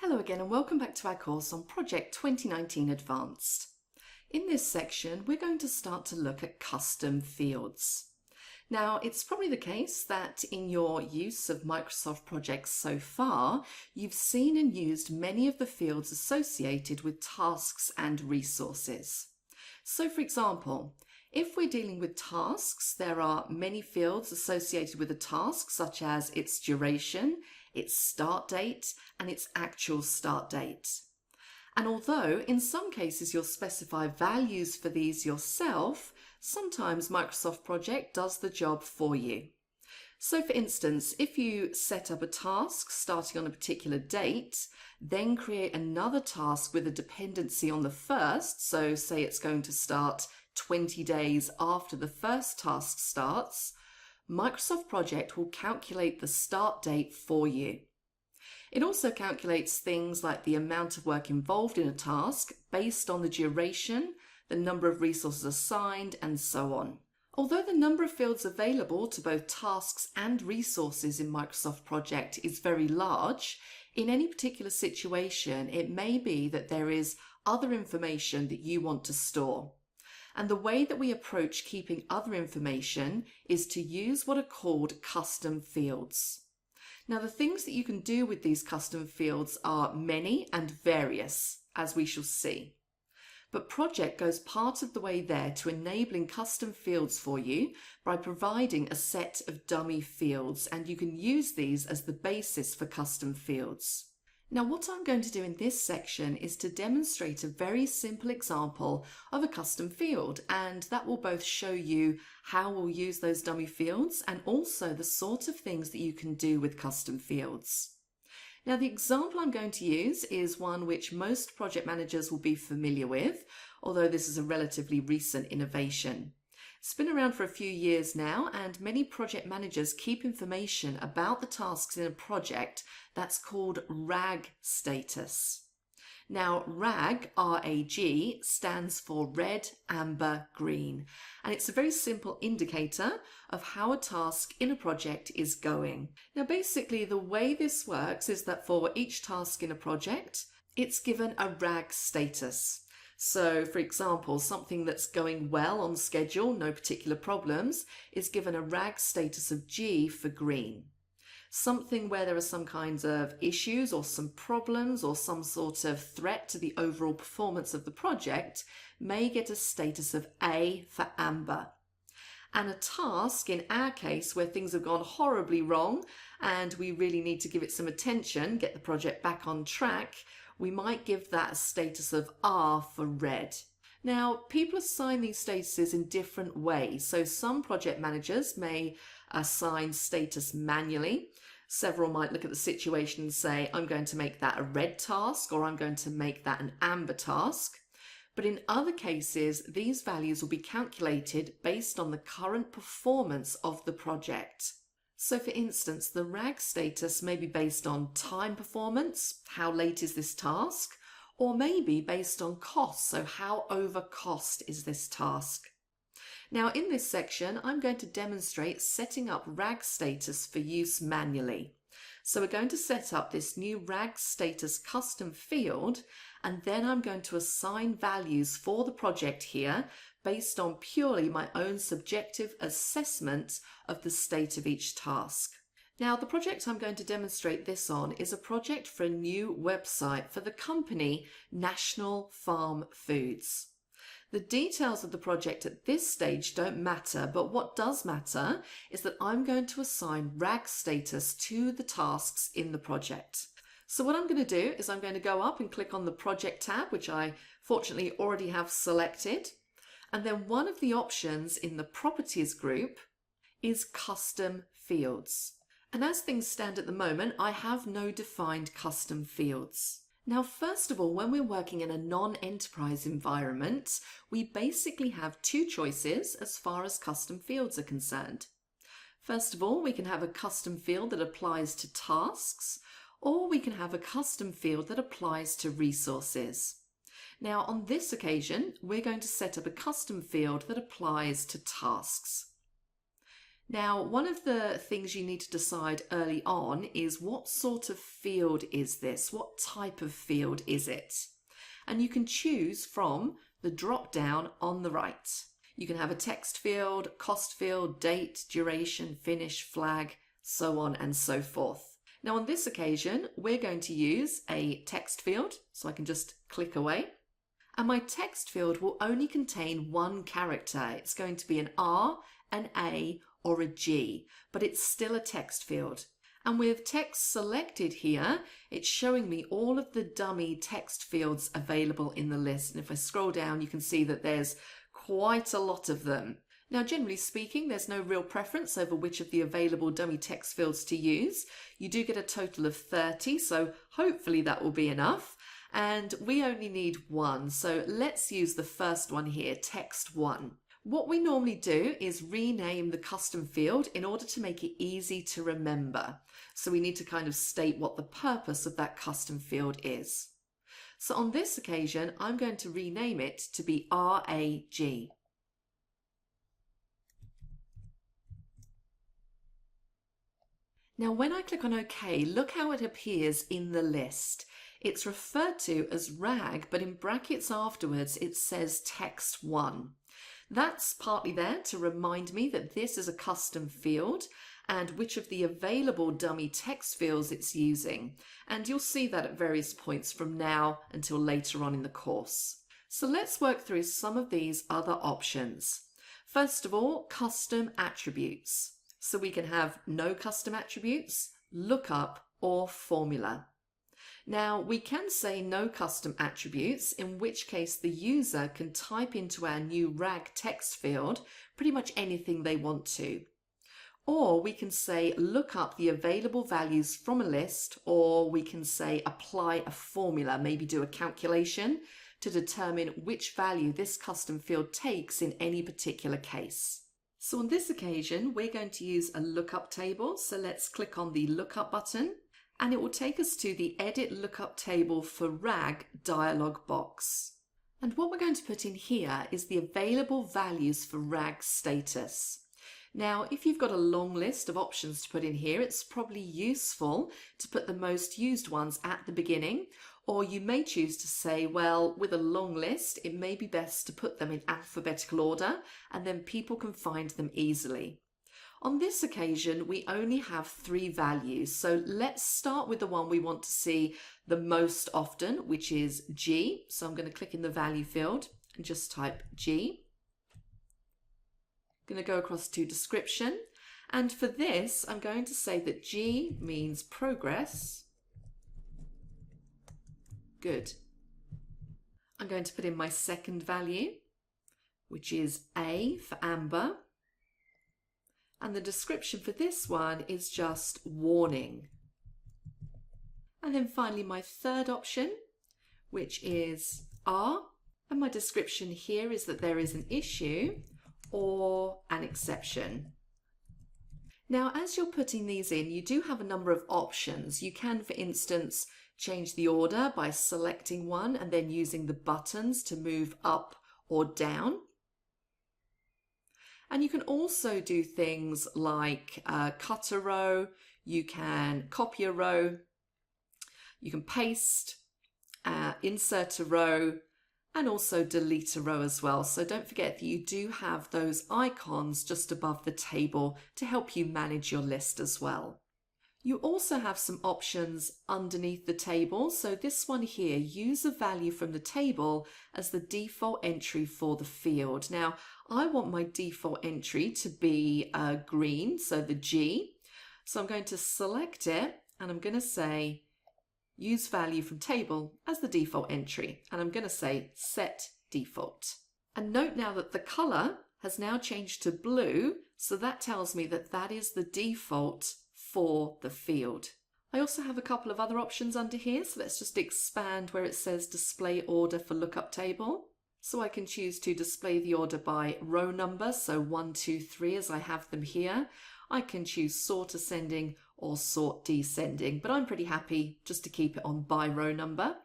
Hello again and welcome back to our course on Project 2019 Advanced. In this section, we're going to start to look at custom fields. Now, it's probably the case that in your use of Microsoft projects so far, you've seen and used many of the fields associated with tasks and resources. So for example, if we're dealing with tasks, there are many fields associated with a task, such as its duration, its start date, and its actual start date. And although in some cases you'll specify values for these yourself, sometimes Microsoft Project does the job for you. So for instance, if you set up a task starting on a particular date, then create another task with a dependency on the first, so say it's going to start 20 days after the first task starts, Microsoft Project will calculate the start date for you. It also calculates things like the amount of work involved in a task based on the duration, the number of resources assigned, and so on. Although the number of fields available to both tasks and resources in Microsoft Project is very large, in any particular situation, it may be that there is other information that you want to store. And the way that we approach keeping other information is to use what are called custom fields. Now, the things that you can do with these custom fields are many and various, as we shall see. But Project goes part of the way there to enabling custom fields for you by providing a set of dummy fields, and you can use these as the basis for custom fields. Now, what I'm going to do in this section is to demonstrate a very simple example of a custom field, and that will both show you how we'll use those dummy fields and also the sort of things that you can do with custom fields. Now, the example I'm going to use is one which most project managers will be familiar with, although this is a relatively recent innovation. It's been around for a few years now, and many project managers keep information about the tasks in a project that's called RAG status. Now, RAG, R-A-G, stands for red, amber, green, and it's a very simple indicator of how a task in a project is going. Now, basically, the way this works is that for each task in a project, it's given a RAG status. So, for example, something that's going well on schedule, no particular problems, is given a RAG status of G for green. Something where there are some kinds of issues or some problems or some sort of threat to the overall performance of the project may get a status of A for amber. And a task, in our case, where things have gone horribly wrong and we really need to give it some attention, get the project back on track, we might give that a status of R for red. Now, people assign these statuses in different ways. So some project managers may assign status manually. Several might look at the situation and say, I'm going to make that a red task, or I'm going to make that an amber task. But in other cases, these values will be calculated based on the current performance of the project. So for instance, the RAG status may be based on time performance, how late is this task, or maybe based on cost, so how over cost is this task. Now in this section, I'm going to demonstrate setting up RAG status for use manually. So we're going to set up this new RAG status custom field, and then I'm going to assign values for the project here based on purely my own subjective assessment of the state of each task. Now, the project I'm going to demonstrate this on is a project for a new website for the company National Farm Foods. The details of the project at this stage don't matter, but what does matter is that I'm going to assign RAG status to the tasks in the project. So what I'm going to do is I'm going to go up and click on the project tab, which I fortunately already have selected. And then one of the options in the properties group is custom fields. And as things stand at the moment, I have no defined custom fields. Now, first of all, when we're working in a non-enterprise environment, we basically have two choices as far as custom fields are concerned. First of all, we can have a custom field that applies to tasks, or we can have a custom field that applies to resources. Now, on this occasion, we're going to set up a custom field that applies to tasks. Now, one of the things you need to decide early on is what sort of field is this? What type of field is it? And you can choose from the drop down on the right. You can have a text field, cost field, date, duration, finish, flag, so on and so forth. Now on this occasion, we're going to use a text field, so I can just click away. And my text field will only contain one character. It's going to be an R, an A, or a G, but it's still a text field. And with text selected here, it's showing me all of the dummy text fields available in the list. And if I scroll down, you can see that there's quite a lot of them. Now, generally speaking, there's no real preference over which of the available dummy text fields to use. You do get a total of 30, so hopefully that will be enough. And we only need one, so let's use the first one here, text 1. What we normally do is rename the custom field in order to make it easy to remember. So we need to kind of state what the purpose of that custom field is. So on this occasion, I'm going to rename it to be RAG. Now, when I click on OK, look how it appears in the list. It's referred to as RAG, but in brackets afterwards, it says text 1. That's partly there to remind me that this is a custom field and which of the available dummy text fields it's using. And you'll see that at various points from now until later on in the course. So let's work through some of these other options. First of all, custom attributes. So we can have no custom attributes, lookup, or formula. Now, we can say no custom attributes, in which case the user can type into our new RAG text field pretty much anything they want to. Or we can say look up the available values from a list, or we can say apply a formula, maybe do a calculation to determine which value this custom field takes in any particular case. So on this occasion, we're going to use a lookup table. So let's click on the lookup button. And it will take us to the Edit Lookup Table for RAG dialog box. And what we're going to put in here is the available values for RAG status. Now, if you've got a long list of options to put in here, it's probably useful to put the most used ones at the beginning, or you may choose to say, well, with a long list, it may be best to put them in alphabetical order, and then people can find them easily. On this occasion, we only have 3 values, so let's start with the one we want to see the most often, which is G. So I'm going to click in the value field and just type G. I'm going to go across to description, and for this, I'm going to say that G means progress. Good. I'm going to put in my second value, which is A for amber. And the description for this one is just warning. And then finally my third option, which is R. And my description here is that there is an issue or an exception. Now, as you're putting these in, you do have a number of options. You can, for instance, change the order by selecting one and then using the buttons to move up or down. And you can also do things like cut a row, you can copy a row, you can paste, insert a row, and also delete a row as well. So don't forget that you do have those icons just above the table to help you manage your list as well. You also have some options underneath the table. So this one here, use a value from the table as the default entry for the field. Now, I want my default entry to be green, so the G. So I'm going to select it and I'm going to say use value from table as the default entry. And I'm going to say set default. And note now that the color has now changed to blue. So that tells me that that is the default for the field. I also have a couple of other options under here. So let's just expand where it says display order for lookup table. So I can choose to display the order by row number, so 1, 2, 3 as I have them here. I can choose sort ascending or sort descending, but I'm pretty happy just to keep it on by row number.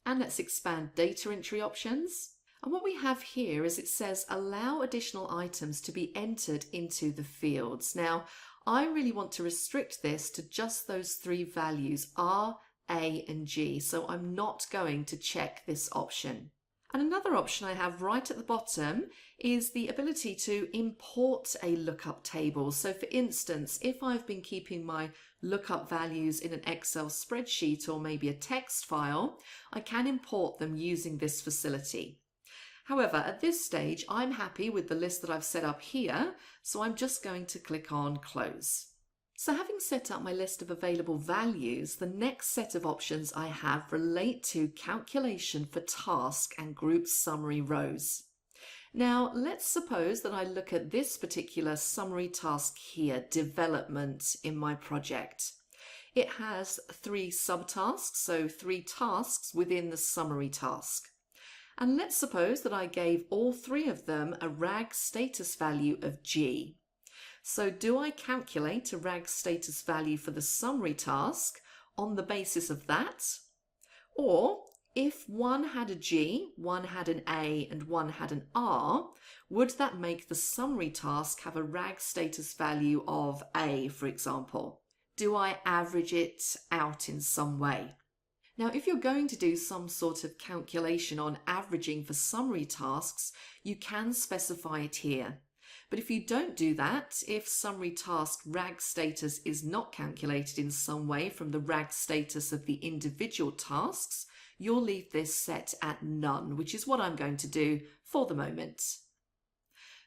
And let's expand data entry options. And what we have here is it says allow additional items to be entered into the fields. Now, I really want to restrict this to just those three values, R, A, and G, so I'm not going to check this option. And another option I have right at the bottom is the ability to import a lookup table. So for instance, if I've been keeping my lookup values in an Excel spreadsheet or maybe a text file, I can import them using this facility. However, at this stage, I'm happy with the list that I've set up here, so I'm just going to click on Close. So having set up my list of available values, the next set of options I have relate to calculation for task and group summary rows. Now, let's suppose that I look at this particular summary task here, development, in my project. It has 3 subtasks, so 3 tasks within the summary task. And let's suppose that I gave all 3 of them a RAG status value of G. So do I calculate a RAG status value for the summary task on the basis of that? Or if one had a G, one had an A, and one had an R, would that make the summary task have a RAG status value of A, for example? Do I average it out in some way? Now, if you're going to do some sort of calculation on averaging for summary tasks, you can specify it here. But if you don't do that, if summary task RAG status is not calculated in some way from the RAG status of the individual tasks, you'll leave this set at none, which is what I'm going to do for the moment.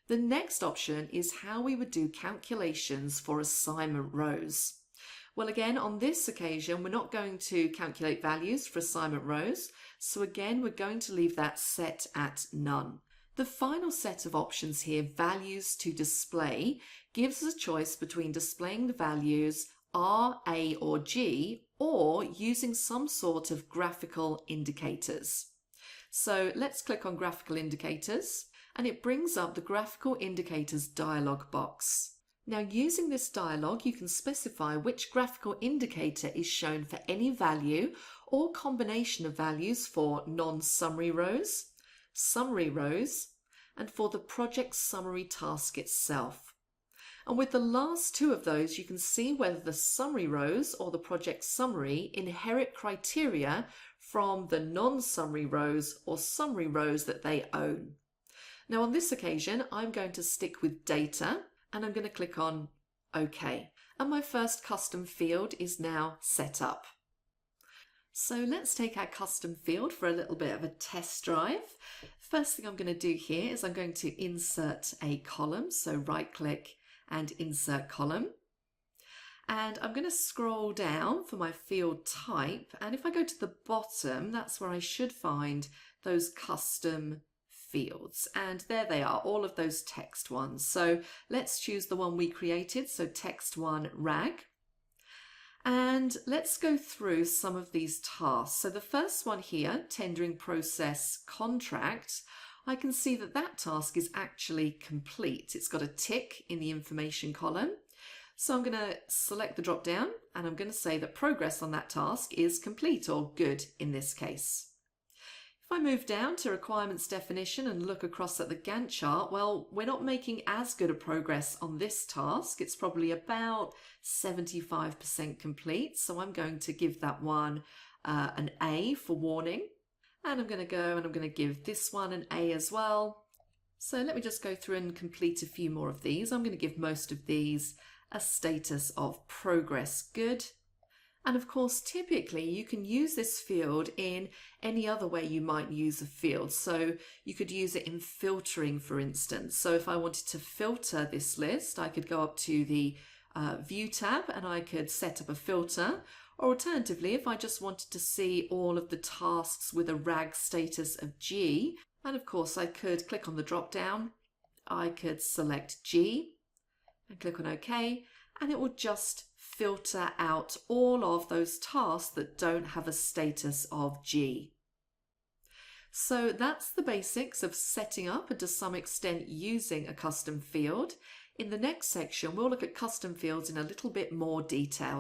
The next option is how we would do calculations for assignment rows. Well, again, on this occasion, we're not going to calculate values for assignment rows. So again, we're going to leave that set at none. The final set of options here, values to display, gives us a choice between displaying the values R, A, or G, or using some sort of graphical indicators. So let's click on graphical indicators, and it brings up the graphical indicators dialog box. Now, using this dialog, you can specify which graphical indicator is shown for any value or combination of values for non-summary rows, summary rows, and for the project summary task itself. And with the last 2 of those, you can see whether the summary rows or the project summary inherit criteria from the non-summary rows or summary rows that they own. Now, on this occasion, I'm going to stick with data, and I'm going to click on OK. And my first custom field is now set up. So let's take our custom field for a little bit of a test drive. First thing I'm going to do here is I'm going to insert a column. So right click and insert column. And I'm going to scroll down for my field type. And if I go to the bottom, that's where I should find those custom fields, and there they are, all of those text ones. So let's choose the one we created, so text 1 RAG, and let's go through some of these tasks. So the first one here, tendering process contract, I can see that that task is actually complete. It's got a tick in the information column. So I'm going to select the drop down, and I'm going to say that progress on that task is complete, or good in this case. If I move down to requirements definition and look across at the Gantt chart, well, we're not making as good a progress on this task. It's probably about 75% complete. So I'm going to give that one an A for warning. And I'm going to go and I'm going to give this one an A as well. So let me just go through and complete a few more of these. I'm going to give most of these a status of progress good. And of course, typically you can use this field in any other way you might use a field. So you could use it in filtering, for instance. So if I wanted to filter this list, I could go up to the View tab and I could set up a filter. Or alternatively, if I just wanted to see all of the tasks with a RAG status of G, and of course I could click on the drop down, I could select G and click on OK, and it will just filter out all of those tasks that don't have a status of G. So that's the basics of setting up and to some extent using a custom field. In the next section, we'll look at custom fields in a little bit more detail.